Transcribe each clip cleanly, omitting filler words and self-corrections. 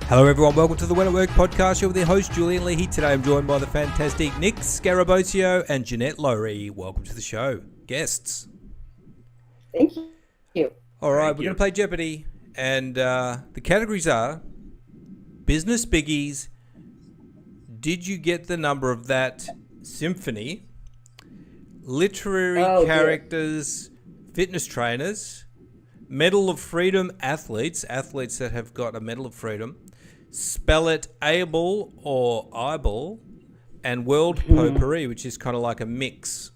Hello everyone, welcome to the When at Work podcast. You're with your host Julian Leahy. Today I'm joined by the fantastic Nick Scarabosio and Jeanette Lowry. Welcome to the show. Guests. Thank you. Alright, we're going to play Jeoparty. And the categories are Business Biggies, Did You Get the Number of That Symphony, Literary Characters, Fitness Trainers, Medal of Freedom athletes that have got a Medal of Freedom, Spell It Able or Eyeball, and World Potpourri, which is kind of like a mix.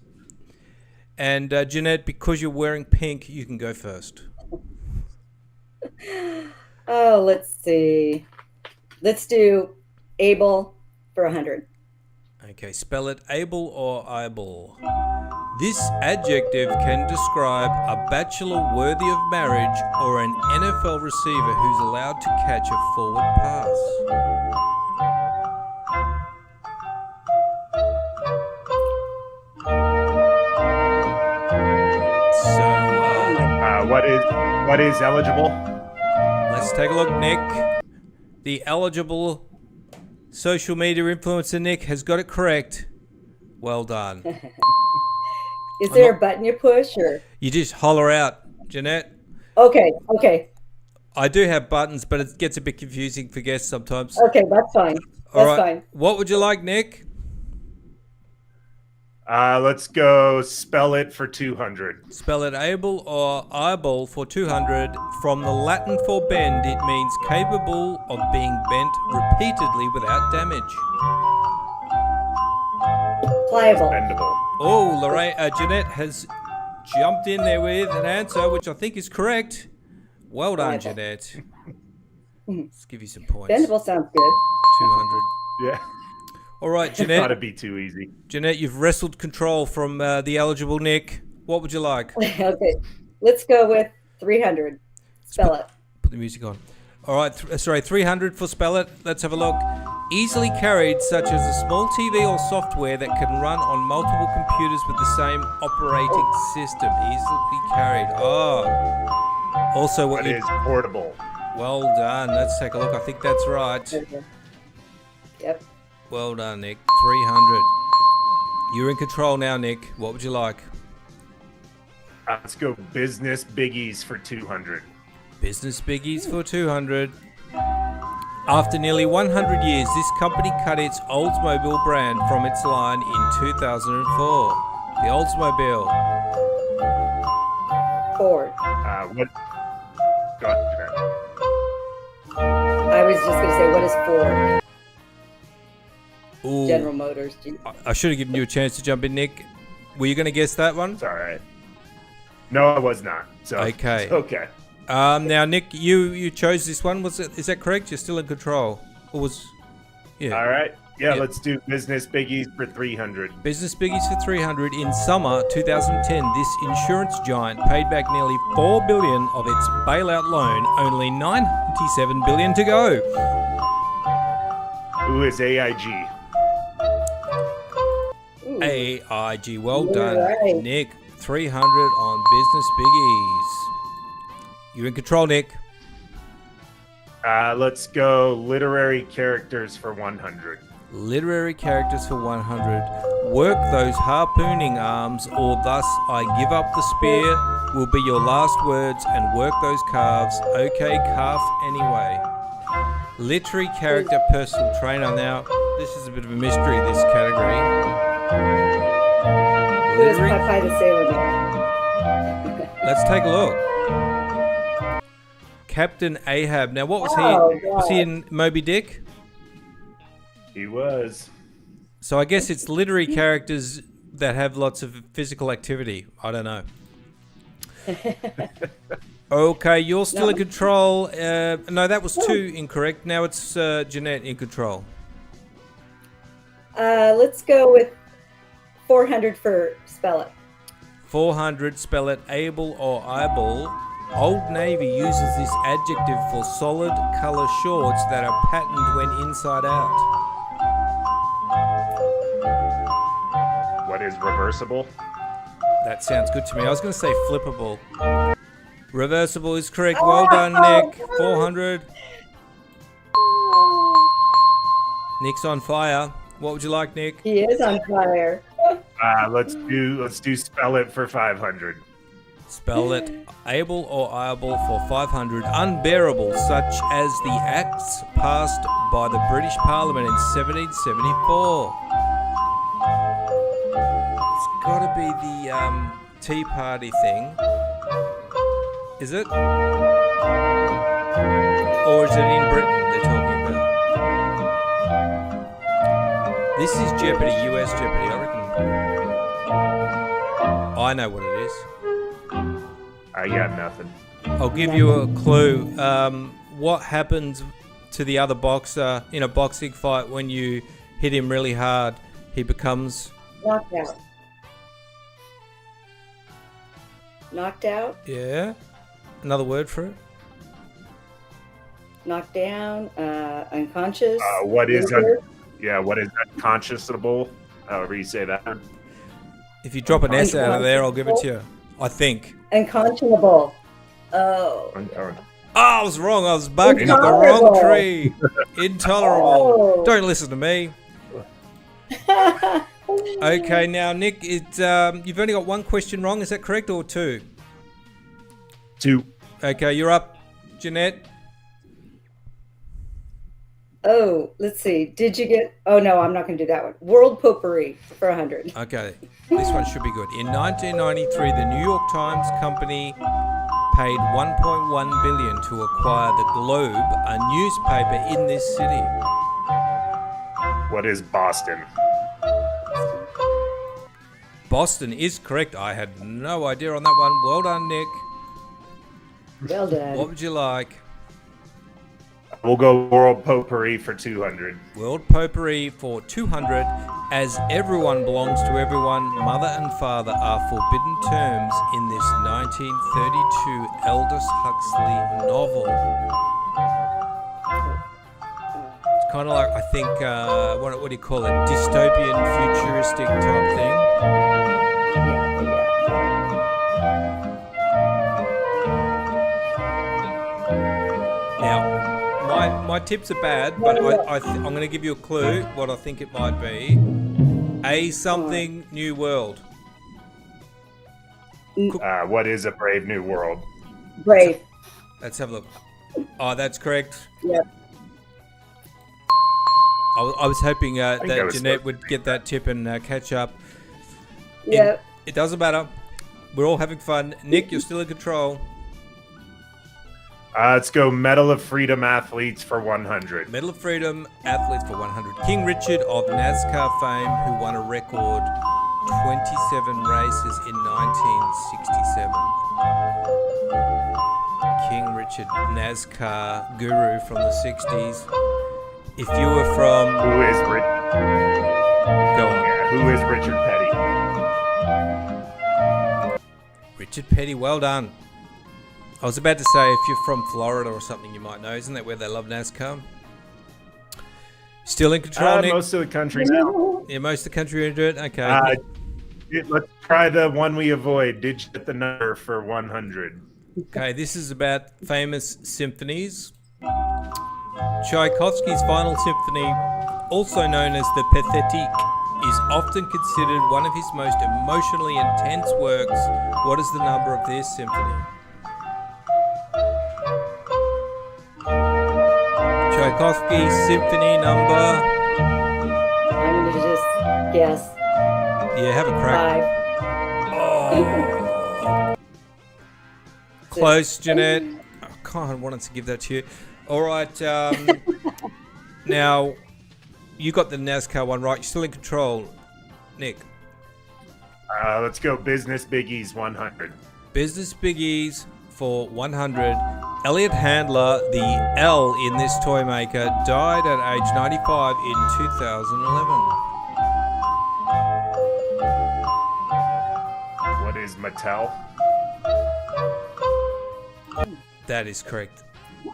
And Jeanette, because you're wearing pink, you can go first. Oh, let's see. Let's do able for 100. Okay, spell it able or eyeball. This adjective can describe a bachelor worthy of marriage or an NFL receiver who's allowed to catch a forward pass. So, what is eligible? Let's take a look, Nick. The eligible social media influencer Nick has got it correct. Well done. Is there a button you push or? You just holler out, Jeanette. Okay. I do have buttons, but it gets a bit confusing for guests sometimes. Okay, that's fine. That's fine. What would you like, Nick? Let's go spell it for 200. Spell it able or eyeball for 200. From the Latin for bend, it means capable of being bent repeatedly without damage. Pliable. Bendable. Oh, Jeanette has jumped in there with an answer, which I think is correct. Well done, Jeanette. Let's give you some points. Bendable sounds good. 200. Yeah. All right, Jeanette. Thought it'd be too easy. Jeanette, you've wrestled control from the eligible Nick. What would you like? Okay, let's go with 300. Spell it. Put the music on. All right, 300 for spell it. Let's have a look. Easily carried, such as a small TV or software that can run on multiple computers with the same operating system. Easily carried. Oh. Also, what is portable. Well done. Let's take a look. I think that's right. Yep. Well done, Nick. 300. You're in control now, Nick. What would you like? Let's go Business Biggies for 200. Business Biggies for 200. After nearly 100 years, this company cut its Oldsmobile brand from its line in 2004. The Oldsmobile. Ford. What? Go ahead. I was just going to say, what is Ford? Ooh. General Motors. I should have given you a chance to jump in, Nick. Were you going to guess that one? It's all right. No, I was not. So okay. Okay. Now, Nick, you chose this one. Is that correct? You're still in control. Or was? Yeah. All right. Yeah, let's do Business Biggies for 300. Business Biggies for 300. In summer 2010, this insurance giant paid back nearly $4 billion of its bailout loan. Only $97 billion to go. Who is AIG? AIG. Well done, right. Nick. 300 on Business Biggies. You're in control, Nick. Let's go Literary Characters for 100. Literary characters for 100. Work those harpooning arms, or thus I give up the spear, will be your last words, and work those calves. Okay, calf anyway. Literary character, personal trainer. Now, this is a bit of a mystery, this category. Who is Popeye the Sailor Man? Let's take a look. Captain Ahab. Now, what was he? Was he in Moby Dick? He was. So I guess it's literary characters that have lots of physical activity. I don't know. Okay, you're still in control. No, that was 2 incorrect. Now it's Jeanette in control. Let's go with 400 for spell it. 400, spell it able or eyeball. Old Navy uses this adjective for solid color shorts that are patterned when inside out. What is reversible? That sounds good to me. I was going to say flippable. Reversible is correct. Well done, Nick. 400. Nick's on fire. What would you like, Nick? He is on fire. Let's do spell it for 500. Spell it able or able for 500. Unbearable, such as the acts passed by the British Parliament in 1774. It's got to be the Tea Party thing. Is it? Or is it in Britain they're talking about? This is Jeopardy, US Jeopardy, I reckon. I know what it is. I got nothing. I'll give you a clue. What happens to the other boxer in a boxing fight when you hit him really hard? He becomes... Knocked out. Knocked out? Yeah? Another word for it? Knocked down? Unconscious? What is unconscionable? However you say that. If you drop an S out of there, I'll give it to you. I think. Unconscionable. Oh. I was wrong. I was barking up the wrong tree. Intolerable. Oh. Don't listen to me. Okay, now, Nick, you've only got one question wrong. Is that correct, or two? Two. Okay, you're up, Jeanette. Oh, let's see. Did you get... Oh, no, I'm not going to do that one. World Potpourri for 100. Okay, this one should be good. In 1993, the New York Times company paid $1.1 billion to acquire the Globe, a newspaper in this city. What is Boston? Boston is correct. I had no idea on that one. Well done, Nick. Well done. What would you like? We'll go World Potpourri for 200. World Potpourri for 200. As everyone belongs to everyone, mother and father are forbidden terms in this 1932 Aldous Huxley novel. It's kind of like, I think, what do you call it? Dystopian, futuristic type thing. Now, my tips are bad, but I'm going to give you a clue what I think it might be. A something new world. What is a brave new world? Brave. Let's have a look. Oh, that's correct. Yep. I was hoping that Jeanette would get that tip and catch up. Yep. It doesn't matter. We're all having fun. Nick, you're still in control. Let's go Medal of Freedom athletes for 100. Medal of Freedom athletes for 100. King Richard of Nazca fame, who won a record 27 races in 1967. King Richard, Nazca guru from the 60s. If you were from... Who is Go on. Yeah, who is Richard Petty? Richard Petty, well done. I was about to say, if you're from Florida or something, you might know. Isn't that where they love NASCAR? Still in control, Nick? Most of the country now. Yeah, most of the country into it? Okay. Let's try the one we avoid. Did you get the number for 100? Okay, this is about famous symphonies. Tchaikovsky's Final Symphony, also known as the Pathetique, is often considered one of his most emotionally intense works. What is the number of this symphony? Tchaikovsky Symphony number... I'm going to just guess. Yeah, have a crack. 5. Oh. Close, Jeanette. I kind of wanted to give that to you. All right. Now, you got the NASCAR one right. You're still in control, Nick. Let's go Business Biggies 100. Business Biggies for 100. Elliott Handler, the L in this toy maker, died at age 95 in 2011. What is Mattel? That is correct.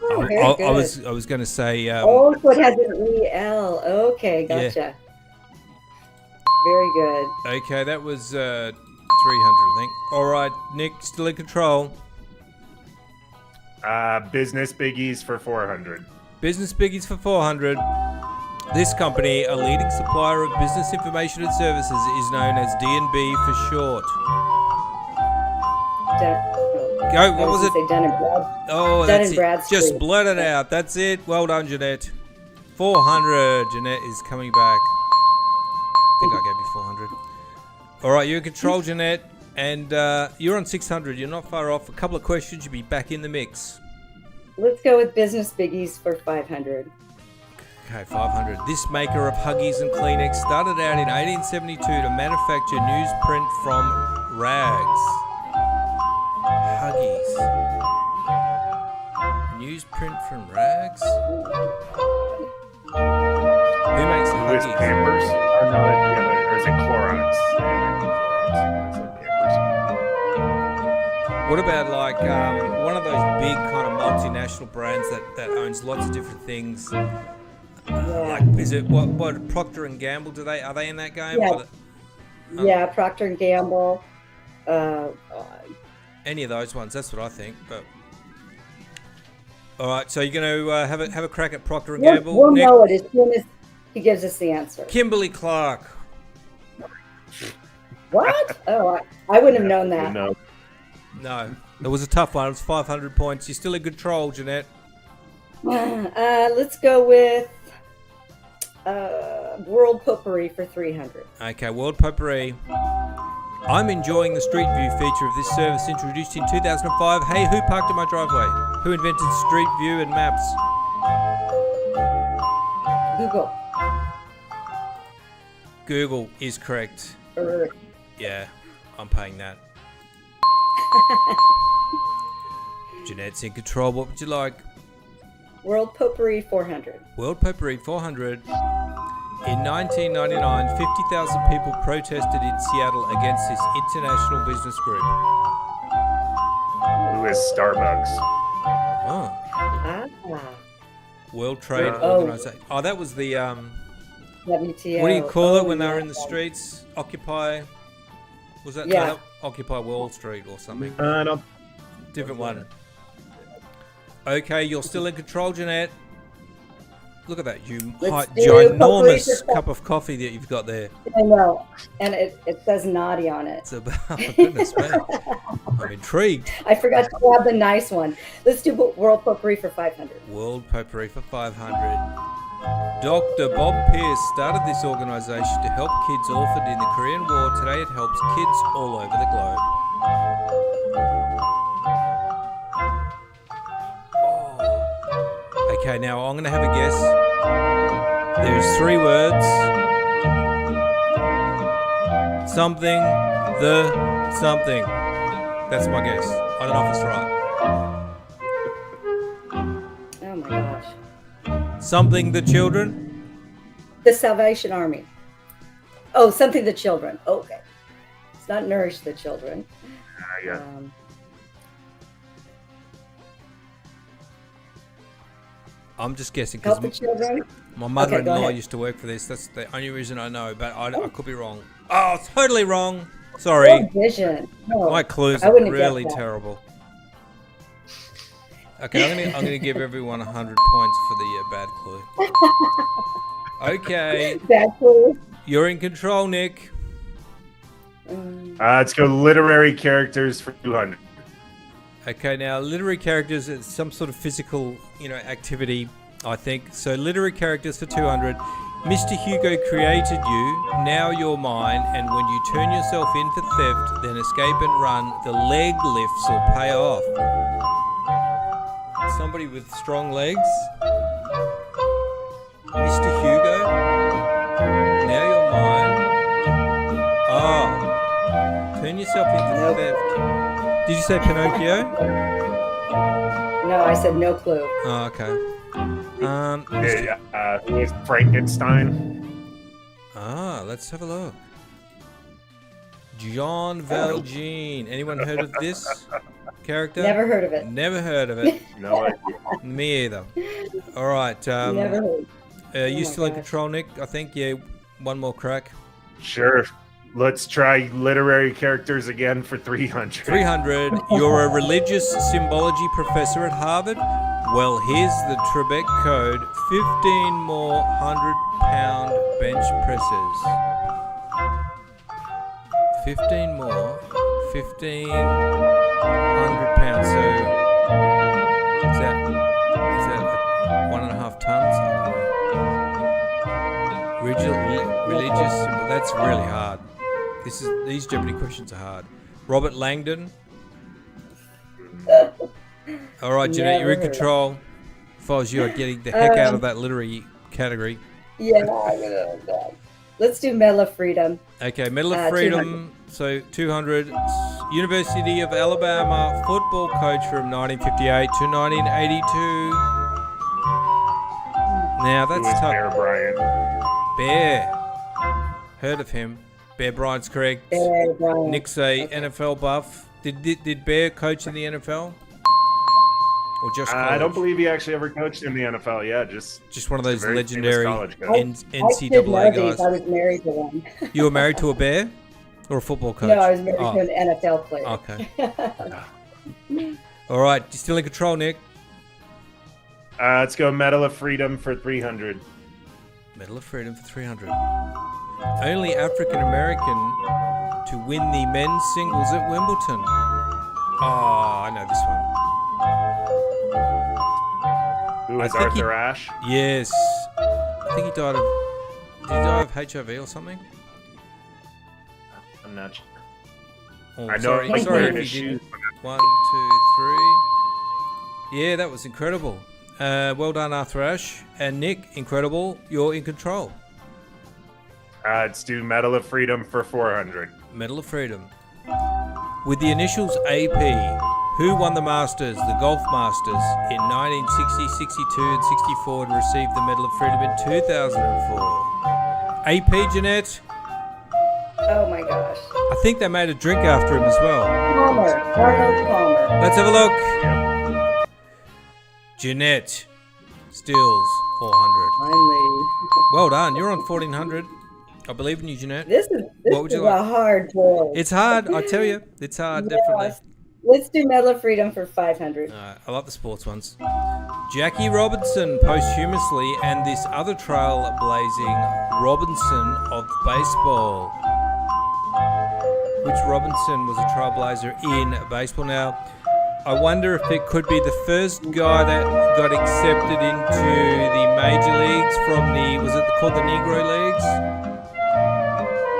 Oh, very I good. was going to say. So it has an E-L. Okay, gotcha. Yeah. Very good. Okay, that was 300, I think. All right, Nick, still in control. Business Biggies for 400. Business Biggies for 400. This company, a leading supplier of business information and services, is known as D&B for short. Go, what was it? Dun and Brad. Oh, Dun that's and it. Bradstreet. Just blurt it out. That's it. Well done, Jeanette. 400. Jeanette is coming back. I think I gave you 400. All right, you're in control, Jeanette. And you're on 600. You're not far off. A couple of questions. You'll be back in the mix. Let's go with Business Biggies for 500. Okay, 500. This maker of Huggies and Kleenex started out in 1872 to manufacture newsprint from rags. Huggies. Newsprint from rags? Who makes the Who is Huggies? Pampers? Or no, or is it Clorox? What about like one of those big kind of multinational brands that owns lots of different things? Like, is it what Procter and Gamble? Are they in that game? Yeah. Yeah, Procter and Gamble. Any of those ones? That's what I think. But all right, so you're going to have a crack at Procter and Gamble. We'll know it as soon as he gives us the answer. Kimberly Clark. What? Oh, I wouldn't have known that. No, it was a tough one. It was 500 points. You're still in control, Jeanette. Let's go with World Potpourri for 300. Okay, World Pupery. I'm enjoying the Street View feature of this service introduced in 2005. Hey, who parked in my driveway? Who invented Street View and maps? Google. Google is correct. Yeah, I'm paying that. Jeanette's in control. What would you like? World Potpourri 400. World Potpourri 400. In 1999, 50,000 people protested in Seattle against this international business group. Who is Starbucks? Oh. World Trade Oh. Organization. Oh, that was the WTO. what do you call it when they were in the streets? Occupy. Was that, Yeah. no, that Occupy Wall Street or something? I don't. Different one. Okay, you're still in control, Jeanette. Look at that, Let's do ginormous Potpourri cup of coffee that you've got there. I know. And it says naughty on it. It's about, oh, goodness me. I'm intrigued. I forgot to grab the nice one. Let's do World Potpourri for 500. World Potpourri for 500. Dr. Bob Pierce started this organization to help kids orphaned in the Korean War. Today it helps kids all over the globe. Oh. Okay, now I'm going to have a guess. There's 3 words. Something, the something. That's my guess. I don't know if it's right. Oh my gosh. Something the children? The Salvation Army. Oh, something the children. Okay. It's not nourish the children. Yeah. I'm just guessing Help because the children. my mother-in-law ahead. used to work for this. That's the only reason I know, but I could be wrong. Oh, totally wrong. Sorry. World Vision. No, My clues I are wouldn't have really guessed that. terrible. Okay, I'm gonna give everyone 100 points for the bad clue. Okay, Bad clue. you're in control, Nick. Let's go literary characters for 200. Okay, now literary characters is some sort of physical, activity, I think. So literary characters for 200. Mr. Hugo created you, now you're mine, and when you turn yourself in for theft, then escape and run, the leg lifts will pay off. Somebody with strong legs. Mr. Hugo, now you're mine. Oh, turn yourself in for theft. Did you say Pinocchio? No, I said no clue. Oh, okay. Who is Frankenstein? Let's have a look. Jean Valjean. Anyone heard of this character? Never heard of it. Never heard of it. No idea. Me either. All right. Never heard. You my still in gosh. control, Nick? I think. Yeah. One more crack. Sure. Let's try literary characters again for 300. 300. You're a religious symbology professor at Harvard. Well, here's the Trebek code. 15 more 100-pound bench presses. 15 more. 1,500 pounds. So, is that 1.5 tons? Religious symbol. That's really hard. These Jeopardy questions are hard. Robert Langdon. All right, Jeanette, you're in control. If I was you, I'd get the heck out of that literary category. Yeah, I'm gonna. Let's do Medal of Freedom. Okay, Medal of Freedom. 200. So 200. University of Alabama football coach from 1958 to 1982. Now that's tough. Bear Bryant. Bear. Heard of him. Bear Bryant's correct. Bear Bryant. Nick's a NFL buff. Did Bear coach in the NFL? Or just college? I don't believe he actually ever coached in the NFL. Yeah, just one of those very legendary famous college guy. NCAA guys. I was married to one. You were married to a bear or a football coach? No, I was married to an NFL player. Okay. All right, you still in control, Nick? Let's go Medal of Freedom for 300. Medal of Freedom for 300. Only African American to win the men's singles at Wimbledon. Oh, I know this one. Who was I think Arthur Ashe? Yes. I think he died of... Did he die of HIV or something? I'm not sure. Oh, I know sorry, he's sorry wearing if his you shoes. didn't. 1, 2, 3. Yeah, that was incredible. Well done, Arthur Ashe. And Nick, incredible. You're in control. Let's do Medal of Freedom for 400. Medal of Freedom. With the initials AP, who won the Masters, the Golf Masters, in 1960, 62, and 64 and received the Medal of Freedom in 2004? AP, Jeanette? Oh my gosh. I think they made a drink after him as well. Palmer. Arnold Palmer. Let's have a look. Yep. Jeanette steals 400. Finally. Well done. You're on 1400. I believe in you, Jeanette. This is you like? a hard boy. It's hard. I tell you. It's hard, definitely. Let's do Medal of Freedom for 500. I like the sports ones. Jackie Robinson posthumously and this other trailblazing Robinson of baseball. Which Robinson was a trailblazer in baseball? Now, I wonder if it could be the first guy that got accepted into the major leagues from was it called the Negro Leagues?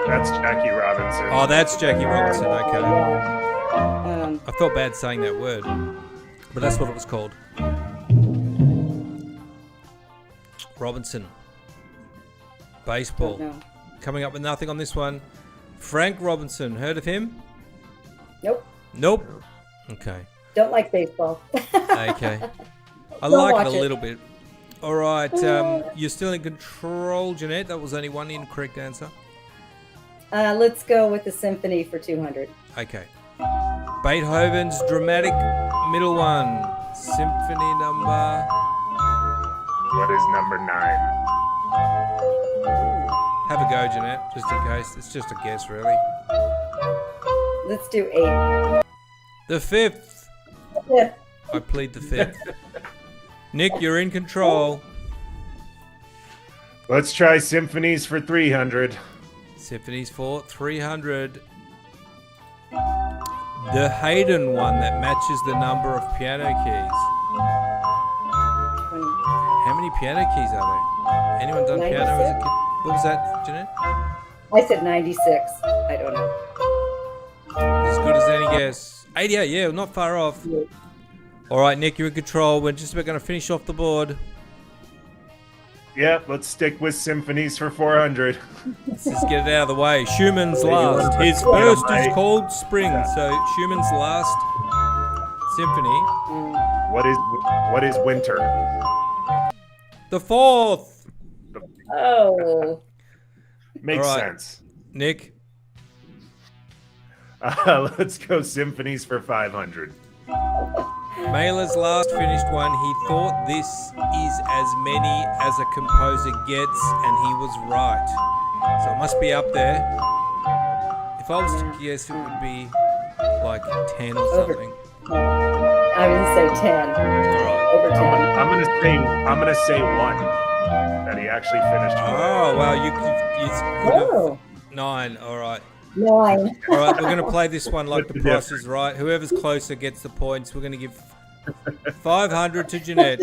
That's Jackie Robinson. Oh, that's Jackie Robinson, okay. Yeah. I felt bad saying that word, but that's what it was called. Robinson. Baseball. No. Coming up with nothing on this one. Frank Robinson. Heard of him? Nope. Nope. Okay. Don't like baseball. Okay. I Don't like watch it a it. little bit. All right. You're still in control, Jeanette. That was only one incorrect answer. Let's go with the Symphony for 200. Okay. Beethoven's dramatic middle one. Symphony number... What is number 9? Have a go, Jeanette, just in case. It's just a guess, really. Let's do 8. The 5th. Yeah. I plead the 5th. Nick, you're in control. Let's try Symphonies for 300. Symphonies for 300. The Haydn one that matches the number of piano keys. How many piano keys are there? Anyone done piano as a 96? kid? What was that, Jeanette? I said 96. I don't know. As good as any guess. 88, yeah, not far off. Yeah. All right, Nick, you're in control. We're just about going to finish off the board. Yeah, let's stick with Symphonies for 400. Let's just get it out of the way. Schumann's last. His first is called Spring, so Schumann's last symphony. What is Winter? The 4th. Oh. Makes All right. sense. Nick, Let's go Symphonies for 500. Mahler's last finished one. He thought this is as many as a composer gets, and he was right. So it must be up there. If I was to guess, it would be like 10 or something. I would say 10. All right. Over 10. I'm gonna say one that he actually finished. Oh, well, you could have Oh, 9. All right. 9. All right, we're going to play this one like What's the the price is right. Whoever's closer gets the points. We're going to give 500 to Jeanette.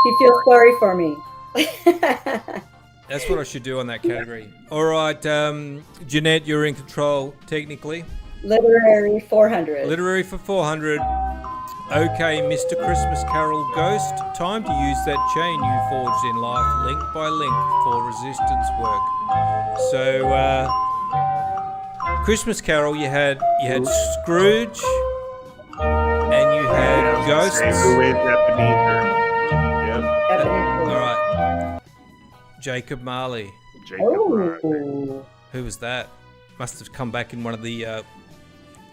He feels sorry for me. That's what I should do on that category. All right, Jeanette, you're in control technically. Literary 400. Literary for 400. Okay, Mr. Christmas Carol Ghost, time to use that chain you forged in life, link by link, for resistance work. So, Christmas Carol, you had Scrooge, and you had ghosts. Who is Ebenezer? Yep. Ebenezer. All right, Jacob Marley. Oh. Who was that? Must have come back in one of the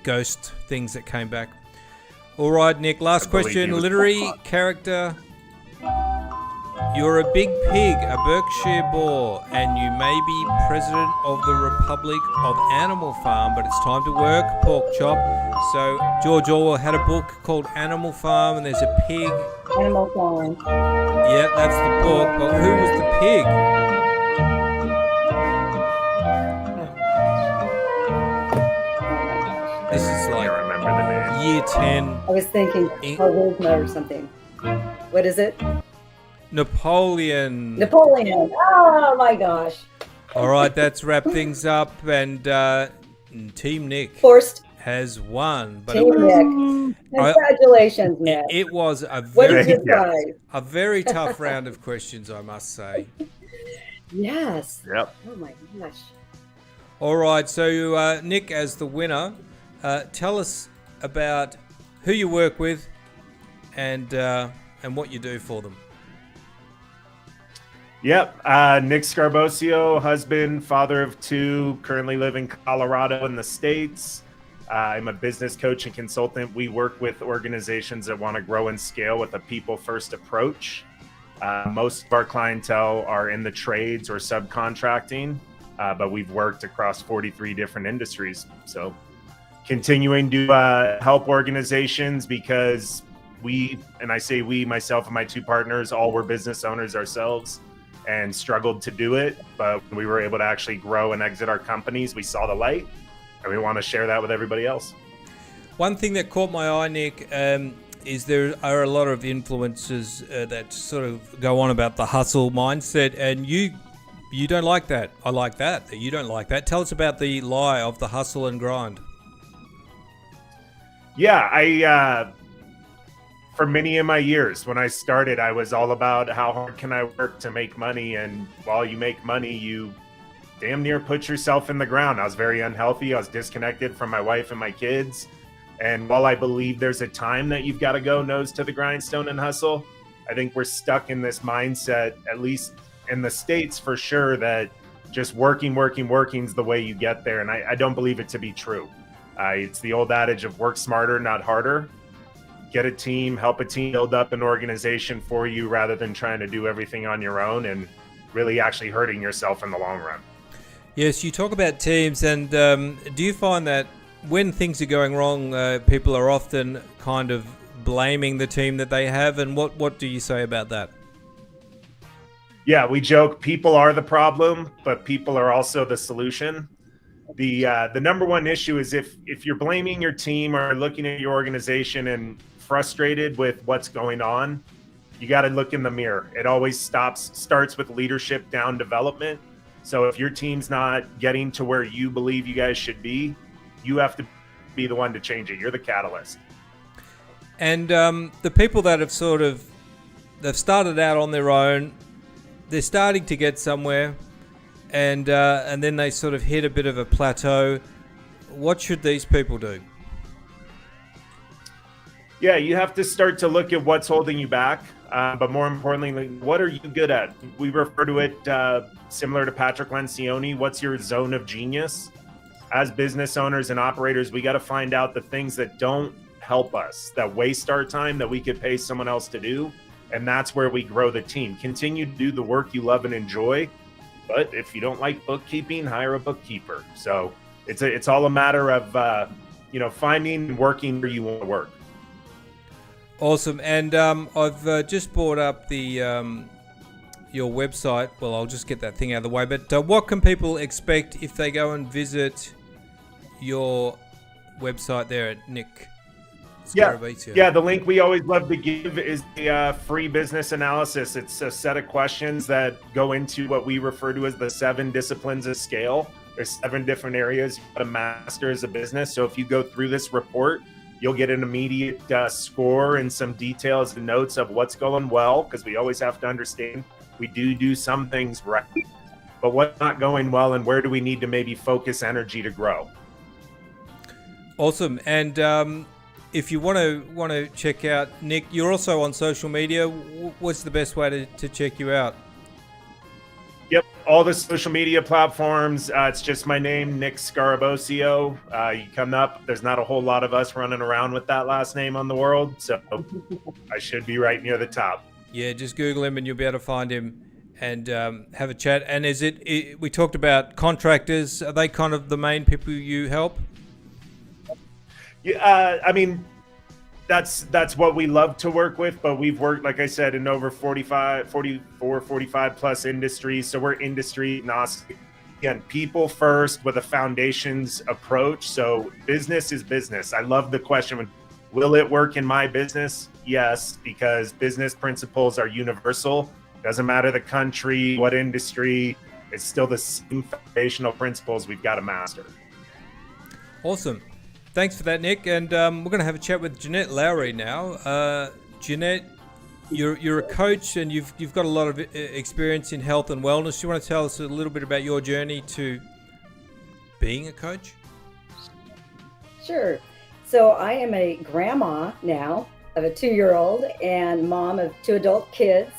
ghost things that came back. All right, Nick, last question. Literary character. You're a big pig, a Berkshire boar, and you may be president of the Republic of Animal Farm, but it's time to work, pork chop. So George Orwell had a book called Animal Farm, and there's a pig. Animal Farm. Yeah, that's the book. But who was the pig? This is like Remember the name. year 10. I was thinking charisma or something. What is it? Napoleon. Napoleon. Oh my gosh. All right, that's wrap things up, and Team Nick Forced has won. But Team Nick. Congratulations, Nick. it was a What is very, your prize? a very tough round of questions, I must say. Yes. Yep. Oh my gosh. All right, so Nick, as the winner, tell us about who you work with and what you do for them. Yep. Nick Scarbocio, husband, father of 2, currently live in Colorado in the States. I'm a business coach and consultant. We work with organizations that want to grow and scale with a people-first approach. Most of our clientele are in the trades or subcontracting, but we've worked across 43 different industries. So continuing to help organizations because we, and I say we, myself and my 2 partners, all were business owners ourselves and struggled to do it, but we were able to actually grow and exit our companies. We saw the light, and we want to share that with everybody else. One thing that caught my eye, Nick, is there are a lot of influencers that sort of go on about the hustle mindset, and you don't like that. I like that. You don't like that. Tell us about the lie of the hustle and grind. Yeah, for many of my years, when I started, I was all about how hard can I work to make money, and while you make money, you damn near put yourself in the ground. I was very unhealthy. I was disconnected from my wife and my kids. And while I believe there's a time that you've got to go nose to the grindstone and hustle, I think we're stuck in this mindset, at least in the States for sure, that just working is the way you get there. And I don't believe it to be true. It's the old adage of work smarter, not harder. Get a team, help a team build up an organization for you rather than trying to do everything on your own and really actually hurting yourself in the long run. Yes, you talk about teams, and do you find that when things are going wrong, people are often kind of blaming the team that they have, and what do you say about that? Yeah, we joke people are the problem, but people are also the solution. The number one issue is if you're blaming your team or looking at your organization and frustrated with what's going on, you got to look in the mirror. It always starts with leadership down development. So if your team's not getting to where you believe you guys should be, you have to be the one to change it. You're the catalyst. And the people that have they've started out on their own, they're starting to get somewhere, and then they sort of hit a bit of a plateau. What should these people do? Yeah, you have to start to look at what's holding you back, but more importantly, what are you good at? We refer to it similar to Patrick Lencioni. What's your zone of genius? As business owners and operators, we got to find out the things that don't help us, that waste our time, that we could pay someone else to do, and that's where we grow the team. Continue to do the work you love and enjoy, but if you don't like bookkeeping, hire a bookkeeper. So it's all a matter of finding and working where you want to work. Awesome. And I've just brought up the your website. Well, I'll just get that thing out of the way. But what can people expect if they go and visit your website there at Nick Scarabosio? Yeah, the link we always love to give is the free business analysis. It's a set of questions that go into what we refer to as the 7 disciplines of scale. There's 7 different areas you got to master as a business. So if you go through this report, you'll get an immediate score and some details and notes of what's going well, because we always have to understand we do some things right, but what's not going well and where do we need to maybe focus energy to grow. Awesome. And if you want to check out Nick, you're also on social media. What's the best way to check you out? Yep, all the social media platforms. It's just my name, Nick Scarabosio. You come up. There's not a whole lot of us running around with that last name on the world, so I should be right near the top. Yeah, just Google him and you'll be able to find him and have a chat. And we talked about contractors. Are they kind of the main people you help? Yeah, I mean, that's what we love to work with, but we've worked, like I said, in over 45 plus industries. So we're industry agnostic. Again, people first with a foundations approach. So business is business. I love the question, will it work in my business? Yes, because business principles are universal. Doesn't matter the country, what industry, it's still the same foundational principles we've got to master. Awesome. Thanks for that, Nick. And we're going to have a chat with Jeanette Lowry now. Jeanette, you're a coach and you've got a lot of experience in health and wellness. Do you want to tell us a little bit about your journey to being a coach? Sure. So I am a grandma now of a 2-year-old and mom of 2 adult kids,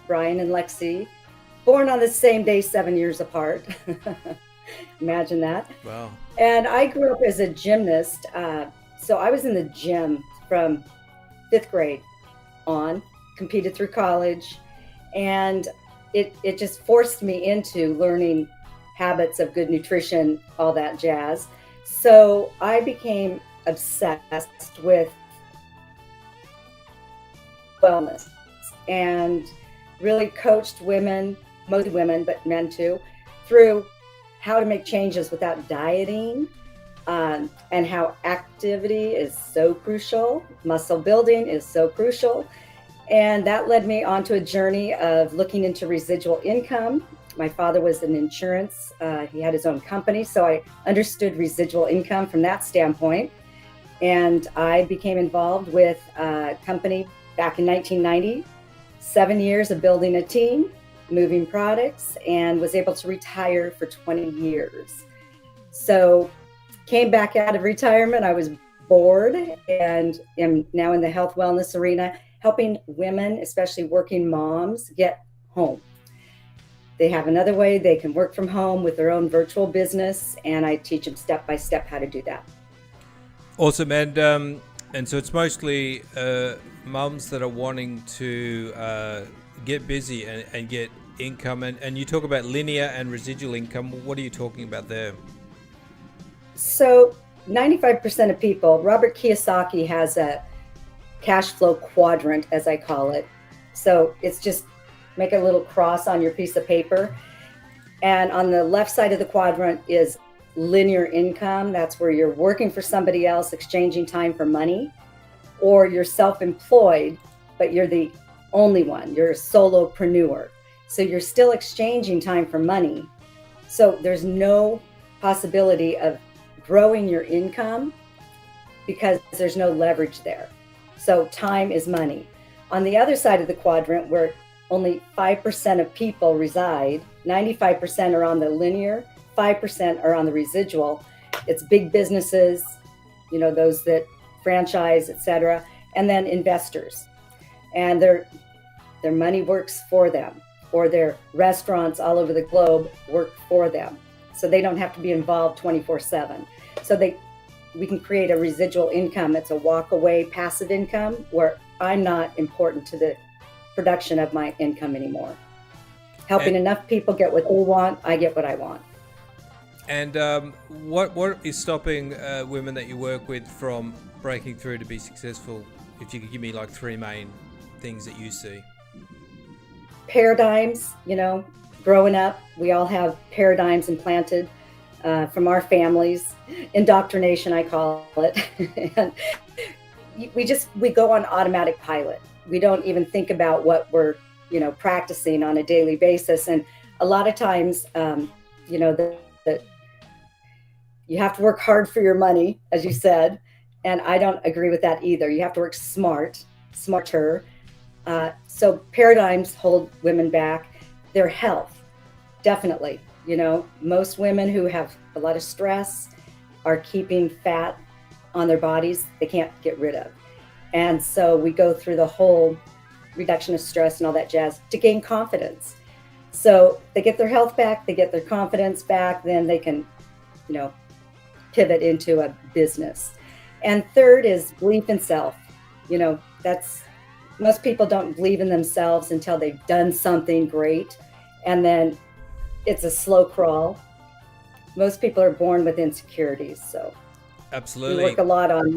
Brian and Lexi, born on the same day, 7 years apart. Imagine that. Wow. And I grew up as a gymnast. So I was in the gym from 5th grade on, competed through college. And it just forced me into learning habits of good nutrition, all that jazz. So I became obsessed with wellness and really coached women, mostly women, but men too, through how to make changes without dieting, and how activity is so crucial. Muscle building is so crucial. And that led me onto a journey of looking into residual income. My father was in insurance. He had his own company, so I understood residual income from that standpoint. And I became involved with a company back in 1990, 7 years of building a team, moving products, and was able to retire for 20 years. So came back out of retirement. I was bored and am now in the health wellness arena, helping women, especially working moms, get home. They have another way they can work from home with their own virtual business, and I teach them step by step how to do that. Awesome. And so it's mostly mums that are wanting to get busy and get income. And you talk about linear and residual income. What are you talking about there? So 95% of people, Robert Kiyosaki has a cash flow quadrant, as I call it. So it's just make a little cross on your piece of paper. And on the left side of the quadrant is linear income. That's where you're working for somebody else, exchanging time for money, or you're self-employed, but you're the only one. You're a solopreneur. So you're still exchanging time for money. So there's no possibility of growing your income because there's no leverage there. So time is money. On the other side of the quadrant, where only 5% of people reside, 95% are on the linear, 5% are on the residual. It's big businesses, those that franchise, etc., and then investors. And their money works for them, or their restaurants all over the globe work for them. So they don't have to be involved 24/7. So we can create a residual income. It's a walk away passive income where I'm not important to the production of my income anymore. Helping enough people get what they want, I get what I want. And what is stopping women that you work with from breaking through to be successful if you could give me like 3 main things that you see. Paradigms, growing up, we all have paradigms implanted from our families. Indoctrination, I call it. And we go on automatic pilot. We don't even think about what we're, practicing on a daily basis. And a lot of times, that you have to work hard for your money, as you said. And I don't agree with that either. You have to work smarter. So paradigms hold women back. Their health, definitely. Most women who have a lot of stress are keeping fat on their bodies they can't get rid of. And so we go through the whole reduction of stress and all that jazz to gain confidence. So they get their health back, they get their confidence back, then they can, pivot into a business. And third is belief in self. That's most people don't believe in themselves until they've done something great. And then it's a slow crawl. Most people are born with insecurities. So absolutely, we work a lot on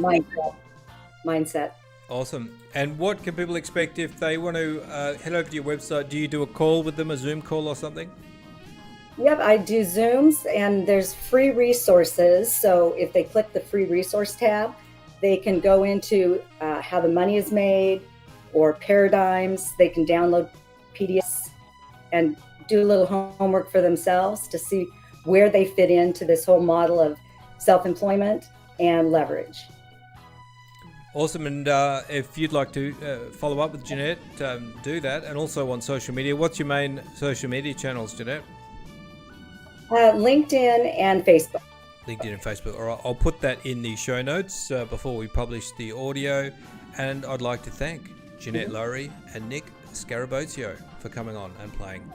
mindset. Awesome. And what can people expect if they want to head over to your website? Do you do a call with them, a Zoom call or something? Yep, I do Zooms, and there's free resources. So if they click the free resource tab, they can go into how the money is made or paradigms. They can download PDFs and do a little homework for themselves to see where they fit into this whole model of self-employment and leverage. Awesome. And if you'd like to follow up with Jeanette, do that. And also on social media. What's your main social media channels, Jeanette? LinkedIn and Facebook. LinkedIn and Facebook. All right, I'll put that in the show notes before we publish the audio. And I'd like to thank Jeanette Lowry and Nick Scarabosio for coming on and playing.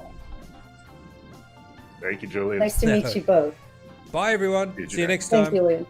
Thank you, Julian. Nice to meet you both. Bye, everyone. See you next time. Thank you, Julian.